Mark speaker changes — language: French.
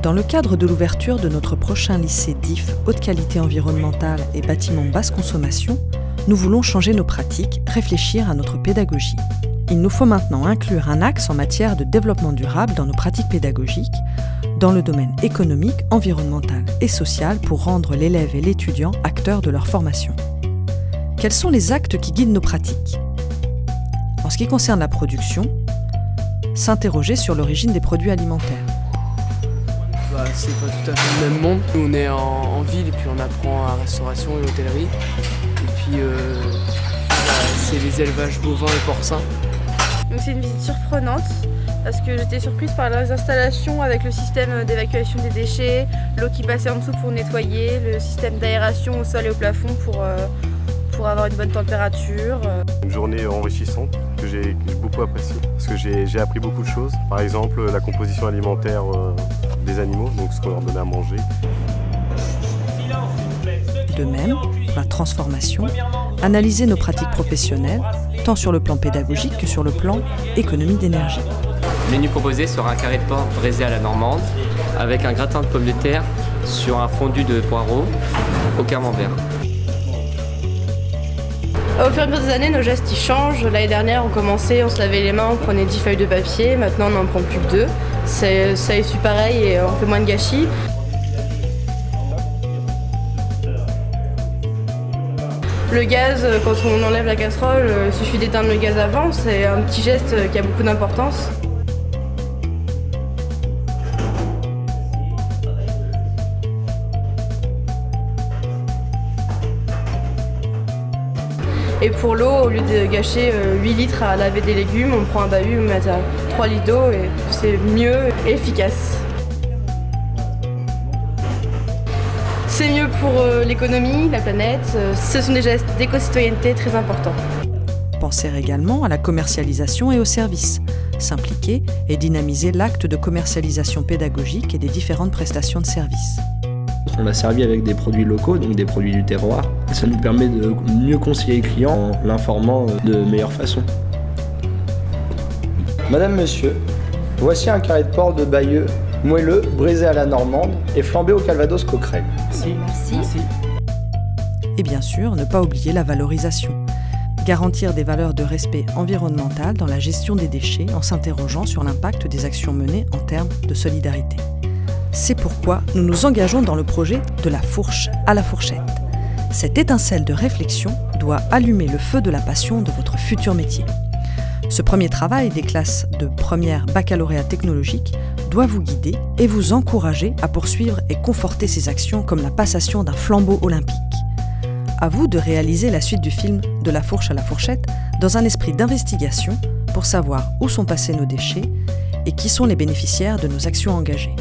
Speaker 1: Dans le cadre de l'ouverture de notre prochain lycée DIF Haute Qualité Environnementale et Bâtiments Basse Consommation, nous voulons changer nos pratiques, réfléchir à notre pédagogie. Il nous faut maintenant inclure un axe en matière de développement durable dans nos pratiques pédagogiques, dans le domaine économique, environnemental et social pour rendre l'élève et l'étudiant acteurs de leur formation. Quels sont les actes qui guident nos pratiques? En ce qui concerne la production, s'interroger sur l'origine des produits alimentaires.
Speaker 2: C'est pas tout à fait le même monde. Nous on est en ville et puis on apprend à restauration et hôtellerie. Et puis c'est les élevages bovins et porcins.
Speaker 3: Donc c'est une visite surprenante parce que j'étais surprise par les installations avec le système d'évacuation des déchets, l'eau qui passait en dessous pour nettoyer, le système d'aération au sol et au plafond pour avoir une bonne température.
Speaker 4: Une journée enrichissante que j'ai beaucoup appréciée parce que j'ai appris beaucoup de choses. Par exemple la composition alimentaire des animaux, donc ce qu'on leur donnait à manger.
Speaker 1: De même, pour la transformation, analyser nos pratiques professionnelles, tant sur le plan pédagogique que sur le plan économie d'énergie.
Speaker 5: Le menu proposé sera un carré de porc braisé à la normande, avec un gratin de pommes de terre sur un fondu de poireaux au camembert.
Speaker 3: Au fur et à mesure des années, nos gestes ils changent. L'année dernière, on commençait, on se lavait les mains, on prenait 10 feuilles de papier. Maintenant, on n'en prend plus que 2. Ça est pareil et on fait moins de gâchis. Le gaz, quand on enlève la casserole, il suffit d'éteindre le gaz avant. C'est un petit geste qui a beaucoup d'importance. Et pour l'eau, au lieu de gâcher 8 litres à laver des légumes, on prend un bahut, on met à 3 litres d'eau et c'est mieux et efficace. C'est mieux pour l'économie, la planète. Ce sont des gestes d'éco-citoyenneté très importants.
Speaker 1: Penser également à la commercialisation et aux services. S'impliquer et dynamiser l'acte de commercialisation pédagogique et des différentes prestations de services.
Speaker 6: On a servi avec des produits locaux, donc des produits du terroir. Ça nous permet de mieux conseiller les clients en l'informant de meilleure façon.
Speaker 7: Madame, monsieur, voici un carré de porc de Bayeux, moelleux, braisé à la normande et flambé au calvados coquerel.
Speaker 3: Merci.
Speaker 1: Et bien sûr, ne pas oublier la valorisation. Garantir des valeurs de respect environnemental dans la gestion des déchets en s'interrogeant sur l'impact des actions menées en termes de solidarité. C'est pourquoi nous nous engageons dans le projet de la fourche à la fourchette. Cette étincelle de réflexion doit allumer le feu de la passion de votre futur métier. Ce premier travail des classes de première baccalauréat technologique doit vous guider et vous encourager à poursuivre et conforter ces actions comme la passation d'un flambeau olympique. À vous de réaliser la suite du film De la fourche à la fourchette dans un esprit d'investigation pour savoir où sont passés nos déchets et qui sont les bénéficiaires de nos actions engagées.